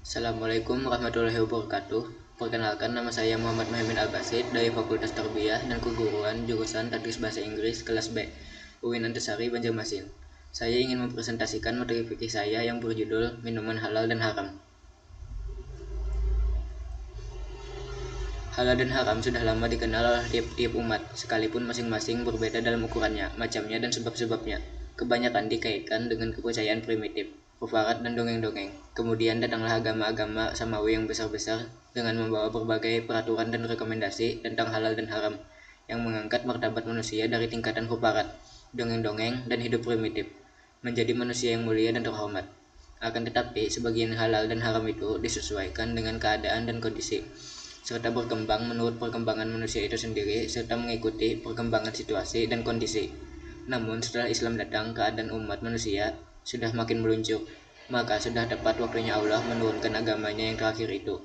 Assalamualaikum warahmatullahi wabarakatuh. Perkenalkan, nama saya Muhammad Muhammad Al-Basid dari Fakultas Tarbiyah dan Keguruan jurusan Tadris Bahasa Inggris kelas B, UIN Antasari, Banjarmasin. Saya ingin mempresentasikan materi fikih saya yang berjudul Minuman Halal dan Haram. Halal dan haram sudah lama dikenal oleh tiap-tiap umat, sekalipun masing-masing berbeda dalam ukurannya, macamnya, dan sebab-sebabnya. Kebanyakan dikaitkan dengan kepercayaan primitif, kufarat, dan dongeng-dongeng. Kemudian datanglah agama-agama samawi yang besar-besar dengan membawa berbagai peraturan dan rekomendasi tentang halal dan haram, yang mengangkat martabat manusia dari tingkatan kufarat, dongeng-dongeng, dan hidup primitif, menjadi manusia yang mulia dan terhormat. Akan tetapi, sebagian halal dan haram itu disesuaikan dengan keadaan dan kondisi, serta berkembang menurut perkembangan manusia itu sendiri, serta mengikuti perkembangan situasi dan kondisi. Namun setelah Islam datang, keadaan umat manusia sudah makin meluncur, maka sudah tepat waktunya Allah menurunkan agamanya yang terakhir itu.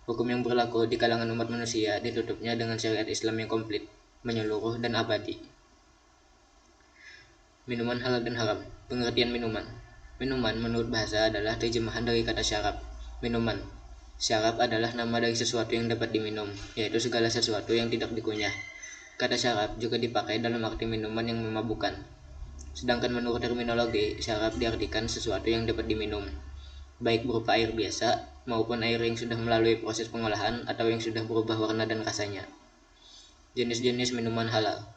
Hukum yang berlaku di kalangan umat manusia ditutupnya dengan syariat Islam yang komplit, menyeluruh, dan abadi. Minuman halal dan haram. Pengertian minuman. Minuman menurut bahasa adalah terjemahan dari kata syarab. Minuman. Syarab adalah nama dari sesuatu yang dapat diminum, yaitu segala sesuatu yang tidak dikunyah. Kata syarab juga dipakai dalam arti minuman yang memabukkan. Sedangkan menurut terminologi, syarab diartikan sesuatu yang dapat diminum, baik berupa air biasa maupun air yang sudah melalui proses pengolahan atau yang sudah berubah warna dan rasanya. Jenis-jenis minuman halal.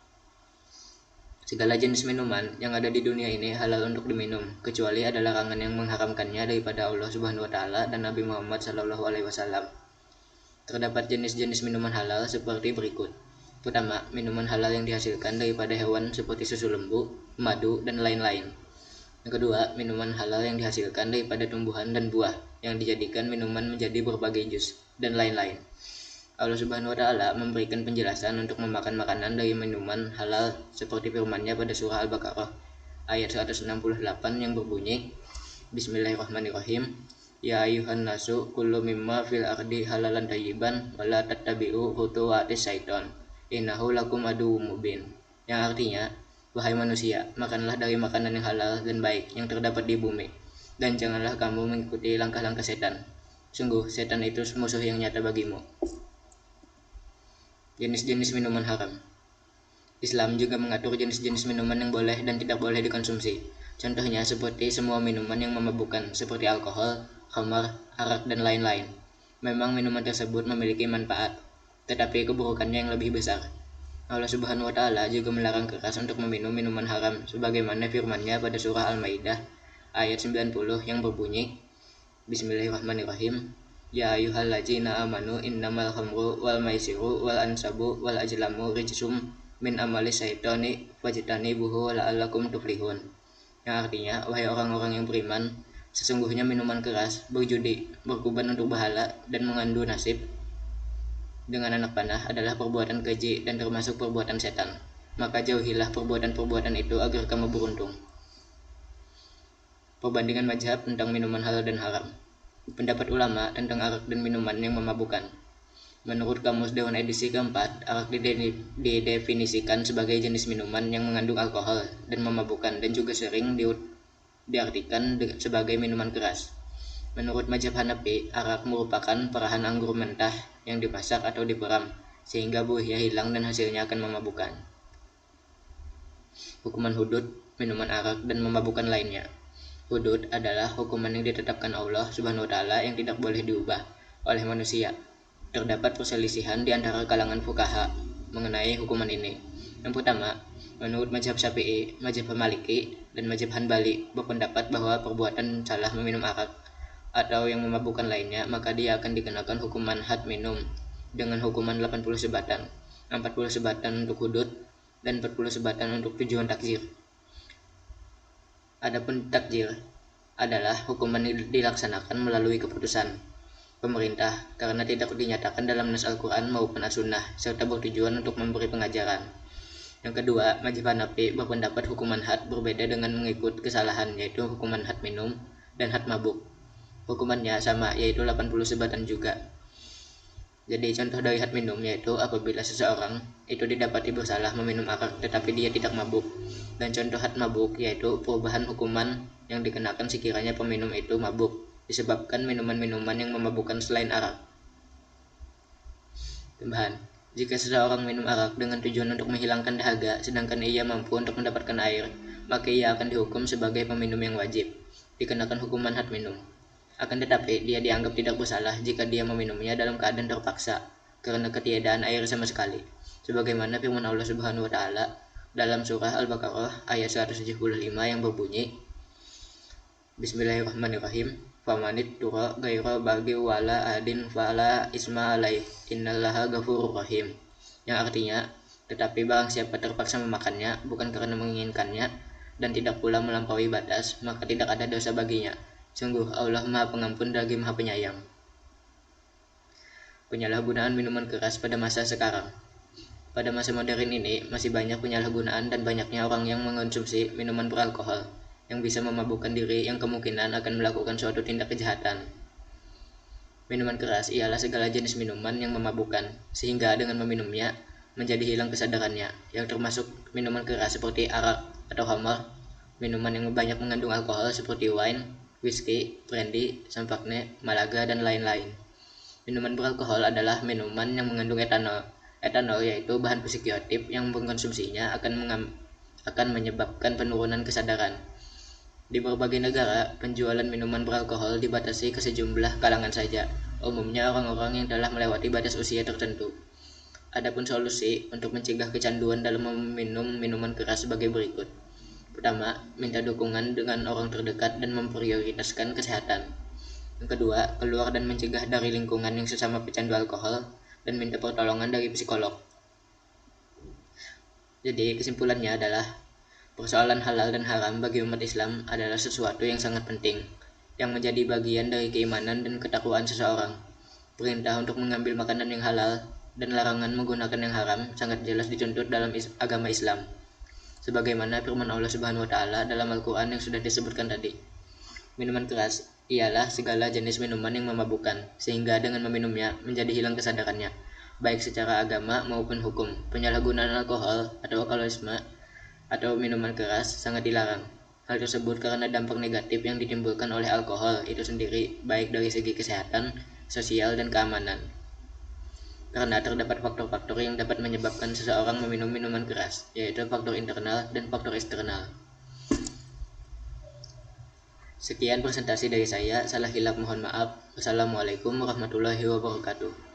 Segala jenis minuman yang ada di dunia ini halal untuk diminum, kecuali ada larangan yang mengharamkannya daripada Allah Subhanahu wa taala dan Nabi Muhammad sallallahu alaihi wasallam. Terdapat jenis-jenis minuman halal seperti berikut. Pertama, minuman halal yang dihasilkan daripada hewan seperti susu lembu, madu, dan lain-lain. Yang kedua, minuman halal yang dihasilkan daripada tumbuhan dan buah yang dijadikan minuman menjadi berbagai jus dan lain-lain. Allah Subhanahu wa taala memberikan penjelasan untuk memakan makanan dari minuman halal seperti firman-Nya pada surah Al-Baqarah ayat 168 yang berbunyi, Bismillahirrahmanirrahim. Ya ayuhan nasu kullu mimma fil ardi halalan thayyiban wa la tattabi'u khutuwatis syaiton innahu lakum aduwwum mubin. Yang artinya, wahai manusia, makanlah dari makanan yang halal dan baik yang terdapat di bumi, dan janganlah kamu mengikuti langkah-langkah setan. Sungguh, setan itu musuh yang nyata bagimu. Jenis-jenis minuman haram. Islam juga mengatur jenis-jenis minuman yang boleh dan tidak boleh dikonsumsi. Contohnya seperti semua minuman yang memabukkan seperti alkohol, khamar, arak, dan lain-lain. Memang minuman tersebut memiliki manfaat, tetapi keburukannya yang lebih besar. Allah Subhanahu wa taala juga melarang keras untuk meminum minuman haram sebagaimana firman-Nya pada surah Al-Maidah ayat 90 yang berbunyi, Bismillahirrahmanirrahim. Ya ayyuhallazina amanu innamal khamru wal maisiru wal ansabu wal ajlamu rijsum min amali syaitani fajtanibuhu la'allakum tuflihun. Yang artinya, wahai orang-orang yang beriman, sesungguhnya minuman keras, berjudi, berkuban untuk berhala, dan mengandu nasib dengan anak panah adalah perbuatan keji dan termasuk perbuatan setan. Maka jauhilah perbuatan-perbuatan itu agar kamu beruntung. Perbandingan mazhab tentang minuman halal dan haram. Pendapat ulama tentang arak dan minuman yang memabukkan. Menurut Kamus Dewan edisi keempat, arak didefinisikan sebagai jenis minuman yang mengandung alkohol dan memabukkan dan juga sering diartikan sebagai minuman keras. Menurut mazhab Hanafi, arak merupakan perahan anggur mentah yang dimasak atau diperam sehingga buihnya hilang dan hasilnya akan memabukkan. Hukuman hudud, minuman arak, dan memabukkan lainnya. Hudud adalah hukuman yang ditetapkan Allah Subhanahu wa taala yang tidak boleh diubah oleh manusia. Terdapat perselisihan di antara kalangan fuqaha mengenai hukuman ini. Yang pertama, menurut mazhab Syafi'i, mazhab Maliki, dan mazhab Hanbali berpendapat bahwa perbuatan salah meminum arak atau yang memabukkan lainnya, maka dia akan dikenakan hukuman had minum dengan hukuman 80 sebatan, 40 sebatan untuk hudud, dan 40 sebatan untuk tujuan takzir. Adapun takzir adalah hukuman yang dilaksanakan melalui keputusan pemerintah karena tidak dinyatakan dalam nas Al-Quran maupun As-Sunnah serta bertujuan untuk memberi pengajaran. Yang kedua, mazhab Hanafi berpendapat hukuman had berbeda dengan mengikut kesalahan, yaitu hukuman had minum dan had mabuk. Hukumannya sama, yaitu 80 sebatan juga. Jadi contoh dari had minum yaitu apabila seseorang itu didapati bersalah meminum arak tetapi dia tidak mabuk. Dan contoh had mabuk yaitu perubahan hukuman yang dikenakan sekiranya peminum itu mabuk. disebabkan minuman-minuman yang memabukkan selain arak. Tambahan, jika seseorang minum arak dengan tujuan untuk menghilangkan dahaga sedangkan ia mampu untuk mendapatkan air, maka ia akan dihukum sebagai peminum yang wajib, dikenakan hukuman had minum. Akan tetapi, dia dianggap tidak bersalah jika dia meminumnya dalam keadaan terpaksa karena ketiadaan air sama sekali. Sebagaimana firman Allah Subhanahu wa taala dalam surah Al-Baqarah ayat 175 yang berbunyi, Bismillahirrahmanirrahim. Famanit tura gaira bagi wala adin fala isma alaih innallaha ghafurur rahim. Yang artinya, tetapi barang siapa terpaksa memakannya bukan karena menginginkannya dan tidak pula melampaui batas, maka tidak ada dosa baginya. Sungguh Allah Maha Pengampun lagi Maha Penyayang. Penyalahgunaan minuman keras pada masa sekarang. Pada masa modern ini masih banyak penyalahgunaan dan banyaknya orang yang mengonsumsi minuman beralkohol yang bisa memabukkan diri yang kemungkinan akan melakukan suatu tindak kejahatan. Minuman keras ialah segala jenis minuman yang memabukkan, sehingga dengan meminumnya menjadi hilang kesadarannya, yang termasuk minuman keras seperti arak atau khamar, minuman yang banyak mengandung alkohol seperti wine, whisky, brandy, champagne, malaga, dan lain-lain. Minuman beralkohol adalah minuman yang mengandung etanol. Etanol yaitu bahan psikoaktif yang mengkonsumsinya akan menyebabkan penurunan kesadaran. Di berbagai negara, penjualan minuman beralkohol dibatasi ke sejumlah kalangan saja, umumnya orang-orang yang telah melewati batas usia tertentu. Adapun solusi untuk mencegah kecanduan dalam meminum minuman keras sebagai berikut. Pertama, minta dukungan dengan orang terdekat dan memprioritaskan kesehatan. Yang kedua, keluar dan mencegah dari lingkungan yang sesama pecandu alkohol dan minta pertolongan dari psikolog. Jadi, kesimpulannya adalah persoalan halal dan haram bagi umat Islam adalah sesuatu yang sangat penting, yang menjadi bagian dari keimanan dan ketakwaan seseorang. Perintah untuk mengambil makanan yang halal dan larangan menggunakan yang haram sangat jelas dituntut dalam agama Islam. Sebagaimana firman Allah Subhanahu wa taala dalam Al-Qur'an yang sudah disebutkan tadi. Minuman keras ialah segala jenis minuman yang memabukkan, sehingga dengan meminumnya menjadi hilang kesadarannya, baik secara agama maupun hukum. Penyalahgunaan alkohol atau alkoholisme atau minuman keras sangat dilarang. Hal tersebut karena dampak negatif yang ditimbulkan oleh alkohol itu sendiri, baik dari segi kesehatan, sosial, dan keamanan. Karena terdapat faktor-faktor yang dapat menyebabkan seseorang meminum minuman keras, yaitu faktor internal dan faktor eksternal. Sekian presentasi dari saya, salah hilap mohon maaf. Wassalamualaikum warahmatullahi wabarakatuh.